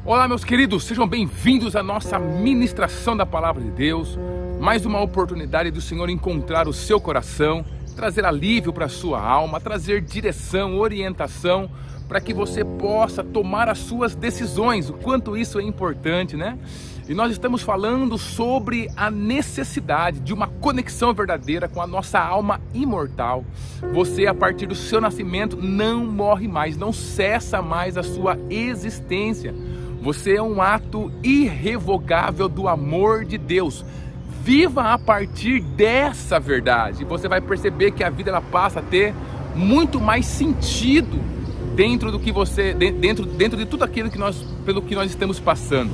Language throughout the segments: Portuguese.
Olá, meus queridos, sejam bem-vindos à nossa ministração da Palavra de Deus. Mais uma oportunidade do Senhor encontrar o seu coração, trazer alívio para a sua alma, trazer direção, orientação, para que você possa tomar as suas decisões, o quanto isso é importante, né? E nós estamos falando sobre a necessidade de uma conexão verdadeira com a nossa alma imortal. Você, a partir do seu nascimento, não morre mais, não cessa mais a sua existência. Você é um ato irrevogável do amor de Deus. Viva a partir dessa verdade. Você vai perceber que a vida ela passa a ter muito mais sentido dentro do que você, dentro de tudo aquilo pelo que nós estamos passando.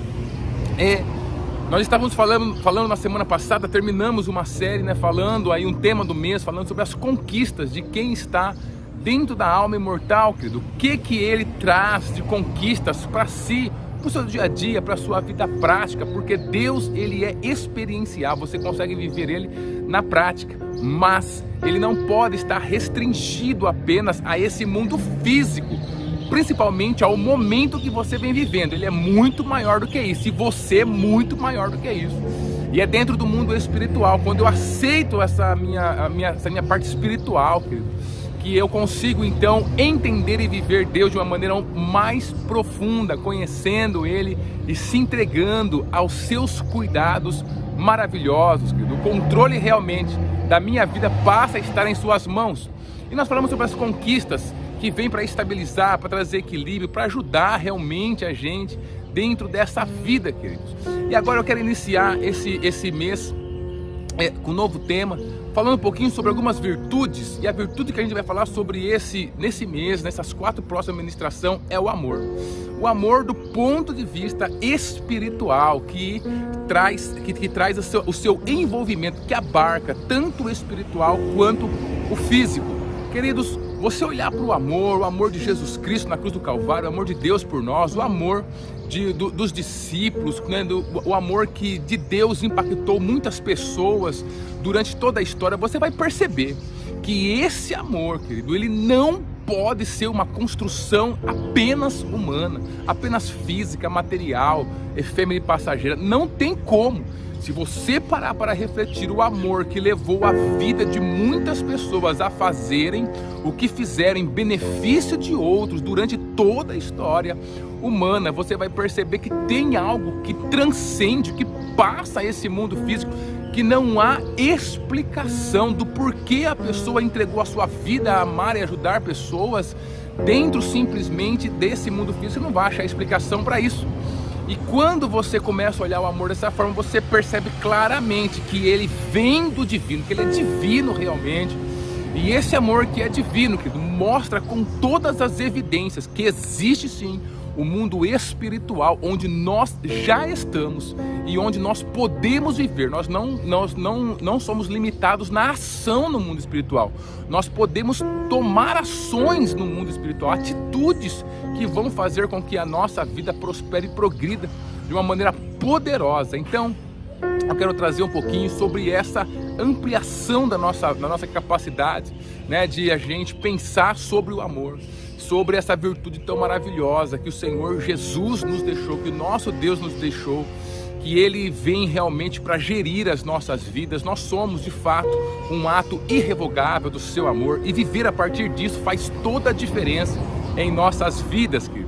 Nós estávamos falando na semana passada, terminamos uma série, né, falando aí um tema do mês, falando sobre as conquistas de quem está dentro da alma imortal, querido. O que ele traz de conquistas para si, para o seu dia a dia, para a sua vida prática, porque Deus ele é experiencial, você consegue viver ele na prática, mas ele não pode estar restringido apenas a esse mundo físico, principalmente ao momento que você vem vivendo. Ele é muito maior do que isso, e você é muito maior do que isso. E é dentro do mundo espiritual, quando eu aceito essa minha parte espiritual, querido, que eu consigo então entender e viver Deus de uma maneira mais profunda, conhecendo Ele e se entregando aos seus cuidados maravilhosos, querido. O controle realmente da minha vida passa a estar em suas mãos. E nós falamos sobre as conquistas que vem para estabilizar, para trazer equilíbrio, para ajudar realmente a gente dentro dessa vida, queridos. E agora eu quero iniciar esse mês com um novo tema, falando um pouquinho sobre algumas virtudes. E a virtude que a gente vai falar sobre nesse mês, nessas 4 próximas ministrações, é o amor. O amor do ponto de vista espiritual, que traz o seu envolvimento, que abarca tanto o espiritual quanto o físico. Queridos, você olhar para o amor de Jesus Cristo na cruz do Calvário, o amor de Deus por nós, o amor dos discípulos, né, o amor que de Deus impactou muitas pessoas durante toda a história, você vai perceber que esse amor, querido, ele não pode ser uma construção apenas humana, apenas física, material, efêmera e passageira. Não tem como. Se você parar para refletir o amor que levou a vida de muitas pessoas a fazerem o que fizeram em benefício de outros durante toda a história humana, você vai perceber que tem algo que transcende, que passa esse mundo físico, que não há explicação do porquê a pessoa entregou a sua vida a amar e ajudar pessoas dentro simplesmente desse mundo físico. Você não vai achar explicação para isso. E quando você começa a olhar o amor dessa forma, você percebe claramente que ele vem do divino, que ele é divino realmente. E esse amor que é divino, querido, mostra com todas as evidências que existe sim o mundo espiritual, onde nós já estamos e onde nós podemos viver. Nós não somos limitados na ação no mundo espiritual. Nós podemos tomar ações no mundo espiritual, atitudes que vão fazer com que a nossa vida prospere e progrida de uma maneira poderosa. Então, eu quero trazer um pouquinho sobre essa ampliação da nossa capacidade, né, de a gente pensar sobre o amor, sobre essa virtude tão maravilhosa que o Senhor Jesus nos deixou, que o nosso Deus nos deixou, que Ele vem realmente para gerir as nossas vidas. Nós somos, de fato, um ato irrevogável do seu amor, e viver a partir disso faz toda a diferença em nossas vidas, querido.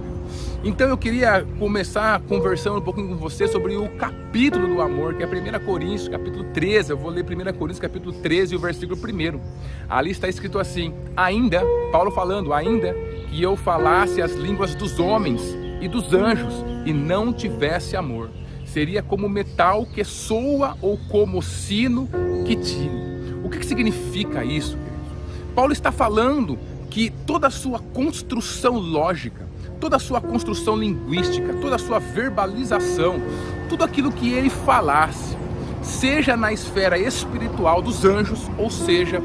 Então eu queria começar conversando um pouquinho com você sobre o capítulo do amor, que é 1 Coríntios, capítulo 13. Eu vou ler 1 Coríntios, capítulo 13, o versículo 1. Ali está escrito assim: ainda, Paulo falando, ainda que eu falasse as línguas dos homens e dos anjos e não tivesse amor, seria como metal que soa ou como sino que tine. O que significa isso, querido? Paulo está falando que toda a sua construção lógica, toda a sua construção linguística, toda a sua verbalização, tudo aquilo que ele falasse, seja na esfera espiritual dos anjos, ou seja,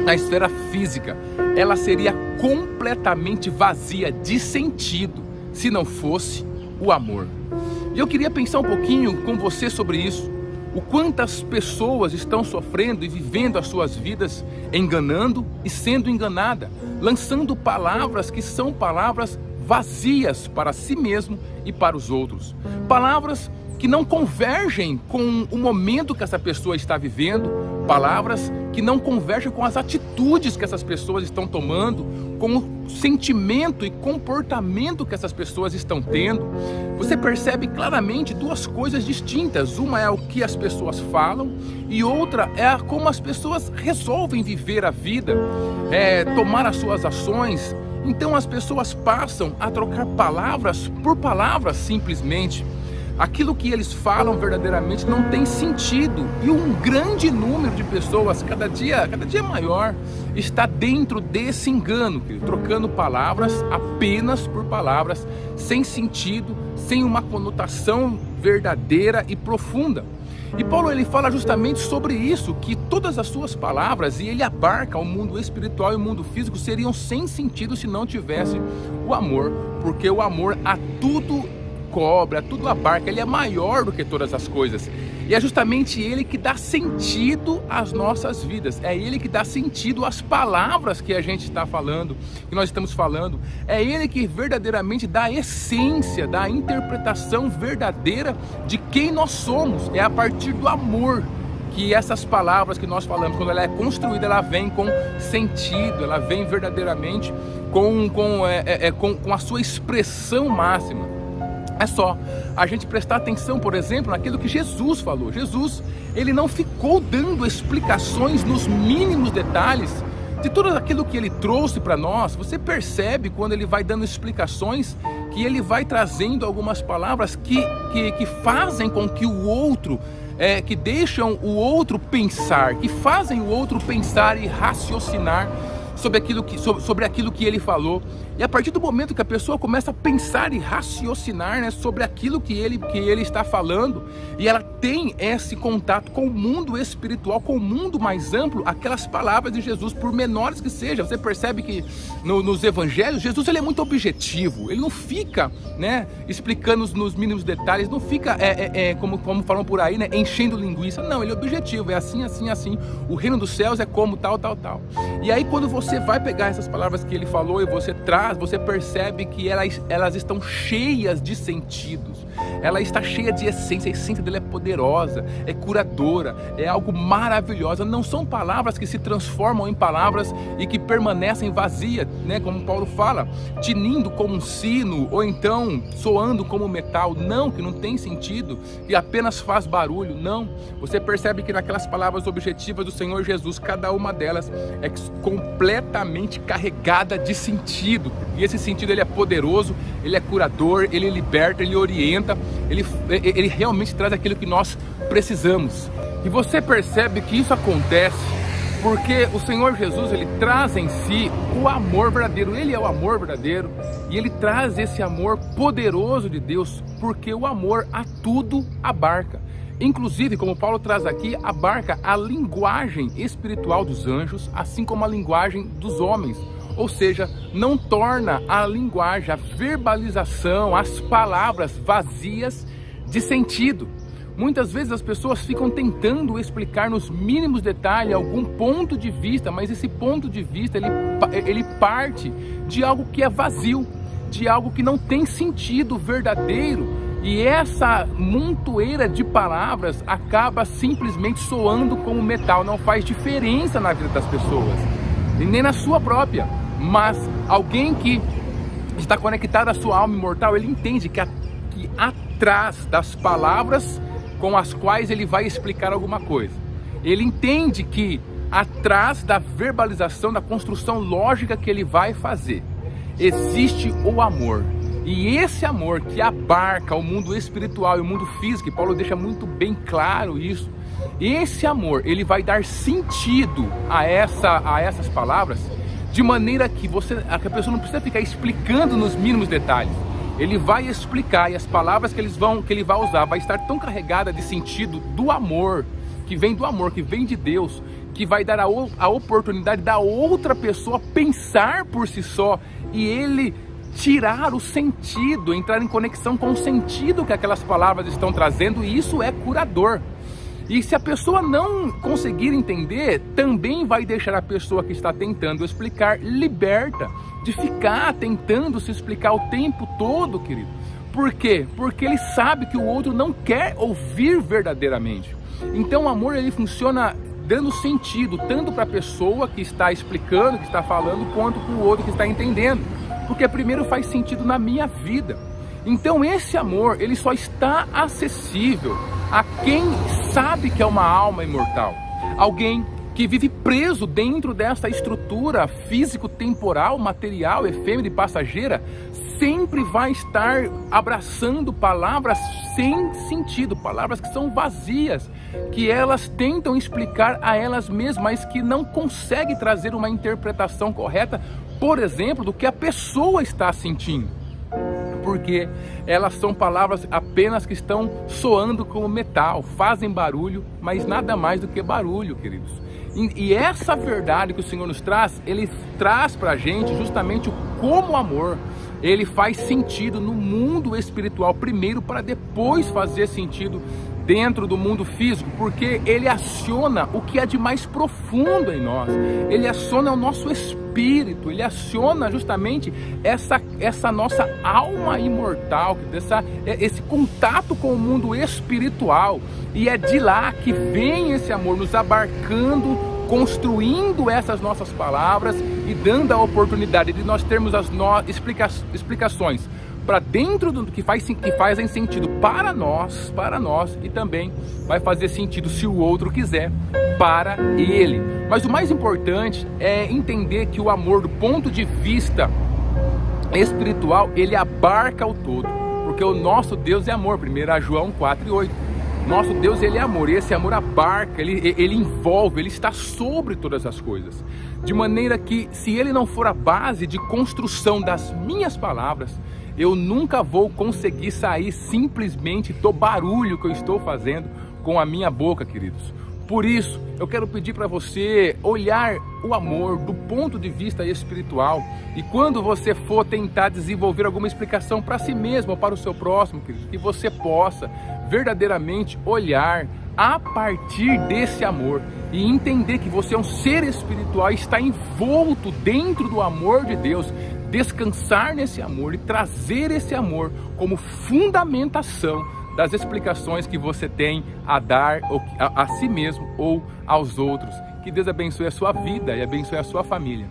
na esfera física, ela seria completamente vazia de sentido se não fosse o amor. E eu queria pensar um pouquinho com você sobre isso. O quantas pessoas estão sofrendo e vivendo as suas vidas enganando e sendo enganada, lançando palavras que são palavras vazias para si mesmo e para os outros. Palavras que não convergem com o momento que essa pessoa está vivendo, palavras que não convergem com as atitudes que essas pessoas estão tomando, com o sentimento e comportamento que essas pessoas estão tendo. Você percebe claramente duas coisas distintas. Uma é o que as pessoas falam e outra é como as pessoas resolvem viver a vida, tomar as suas ações. Então as pessoas passam a trocar palavras por palavras simplesmente. Aquilo que eles falam verdadeiramente não tem sentido. E um grande número de pessoas, cada dia maior, está dentro desse engano, trocando palavras apenas por palavras, sem sentido, sem uma conotação verdadeira e profunda. E Paulo ele fala justamente sobre isso, que todas as suas palavras, e ele abarca o mundo espiritual e o mundo físico, seriam sem sentido se não tivesse o amor, porque o amor a tudo cobra, tudo abarca, ele é maior do que todas as coisas. E é justamente ele que dá sentido às nossas vidas, é ele que dá sentido às palavras que a gente está falando, que nós estamos falando, é ele que verdadeiramente dá a essência, dá a interpretação verdadeira de quem nós somos. É a partir do amor que essas palavras que nós falamos, quando ela é construída, ela vem com sentido, ela vem verdadeiramente com a sua expressão máxima. É só a gente prestar atenção, por exemplo, naquilo que Jesus falou. Jesus, ele não ficou dando explicações nos mínimos detalhes de tudo aquilo que ele trouxe para nós. Você percebe quando ele vai dando explicações que ele vai trazendo algumas palavras que fazem com que o outro, que deixam o outro pensar, que fazem o outro pensar e raciocinar sobre aquilo que ele falou. E a partir do momento que a pessoa começa a pensar e raciocinar, né, sobre aquilo que ele está falando, e ela tem esse contato com o mundo espiritual, com o mundo mais amplo, aquelas palavras de Jesus, por menores que sejam, você percebe que nos evangelhos, Jesus ele é muito objetivo, ele não fica, né, explicando nos mínimos detalhes, não fica, como falam por aí, né, enchendo linguiça. Não, ele é objetivo, é assim, assim, assim, o reino dos céus é como tal, tal, tal. E aí quando você vai pegar essas palavras que ele falou e você traz, você percebe que elas estão cheias de sentidos, ela está cheia de essência, a essência dela é poderosa, é curadora, é algo maravilhoso. Não são palavras que se transformam em palavras e que permanecem vazias, né? Como Paulo fala, tinindo como um sino, ou então soando como metal. Não, que não tem sentido, que apenas faz barulho. Não, você percebe que naquelas palavras objetivas do Senhor Jesus, cada uma delas é completamente carregada de sentido. E esse sentido ele é poderoso, ele é curador, ele liberta, ele orienta, ele realmente traz aquilo que nós precisamos. E você percebe que isso acontece porque o Senhor Jesus ele traz em si o amor verdadeiro. Ele é o amor verdadeiro e ele traz esse amor poderoso de Deus, porque o amor a tudo abarca. Inclusive, como Paulo traz aqui, abarca a linguagem espiritual dos anjos, assim como a linguagem dos homens. Ou seja, não torna a linguagem, a verbalização, as palavras vazias de sentido. Muitas vezes as pessoas ficam tentando explicar nos mínimos detalhes algum ponto de vista, mas esse ponto de vista ele parte de algo que é vazio, de algo que não tem sentido verdadeiro. E essa montoeira de palavras acaba simplesmente soando como metal, não faz diferença na vida das pessoas, e nem na sua própria. Mas alguém que está conectado à sua alma imortal, ele entende que atrás das palavras com as quais ele vai explicar alguma coisa, ele entende que atrás da verbalização, da construção lógica que ele vai fazer, existe o amor. E esse amor que abarca o mundo espiritual e o mundo físico, e Paulo deixa muito bem claro isso, esse amor, ele vai dar sentido a essas palavras, de maneira que a pessoa não precisa ficar explicando nos mínimos detalhes. Ele vai explicar, e as palavras que ele vai usar vai estar tão carregada de sentido do amor, que vem de Deus, que vai dar a oportunidade da outra pessoa pensar por si só, e ele tirar o sentido, entrar em conexão com o sentido que aquelas palavras estão trazendo, e isso é curador. E se a pessoa não conseguir entender, também vai deixar a pessoa que está tentando explicar liberta de ficar tentando se explicar o tempo todo, querido. Por quê? Porque ele sabe que o outro não quer ouvir verdadeiramente. Então o amor, ele funciona dando sentido tanto para a pessoa que está explicando, que está falando, quanto para o outro que está entendendo. Porque primeiro faz sentido na minha vida. Então esse amor, ele só está acessível a quem sabe que é uma alma imortal. Alguém que vive preso dentro dessa estrutura físico-temporal, material, efêmera e passageira, sempre vai estar abraçando palavras sem sentido, palavras que são vazias, que elas tentam explicar a elas mesmas, mas que não conseguem trazer uma interpretação correta, por exemplo, do que a pessoa está sentindo. Porque elas são palavras apenas que estão soando como metal, fazem barulho, mas nada mais do que barulho, queridos. E essa verdade que o Senhor nos traz, Ele traz para a gente justamente como o amor, ele faz sentido no mundo espiritual primeiro, para depois fazer sentido dentro do mundo físico, porque ele aciona o que é de mais profundo em nós, ele aciona o nosso espírito, ele aciona justamente essa nossa alma imortal, esse contato com o mundo espiritual, e é de lá que vem esse amor nos abarcando, construindo essas nossas palavras e dando a oportunidade de nós termos as explicações para dentro do que fazem sentido para nós, e também vai fazer sentido, se o outro quiser, para ele. Mas o mais importante é entender que o amor, do ponto de vista espiritual, ele abarca o todo, porque o nosso Deus é amor. 1 João 4:8. Nosso Deus, ele é amor, e esse amor abarca, ele envolve, ele está sobre todas as coisas. De maneira que, se ele não for a base de construção das minhas palavras, eu nunca vou conseguir sair simplesmente do barulho que eu estou fazendo com a minha boca, queridos. Por isso, eu quero pedir para você olhar o amor do ponto de vista espiritual, e quando você for tentar desenvolver alguma explicação para si mesmo ou para o seu próximo, querido, que você possa verdadeiramente olhar a partir desse amor e entender que você é um ser espiritual e está envolto dentro do amor de Deus, descansar nesse amor e trazer esse amor como fundamentação das explicações que você tem a dar a si mesmo ou aos outros. Que Deus abençoe a sua vida e abençoe a sua família.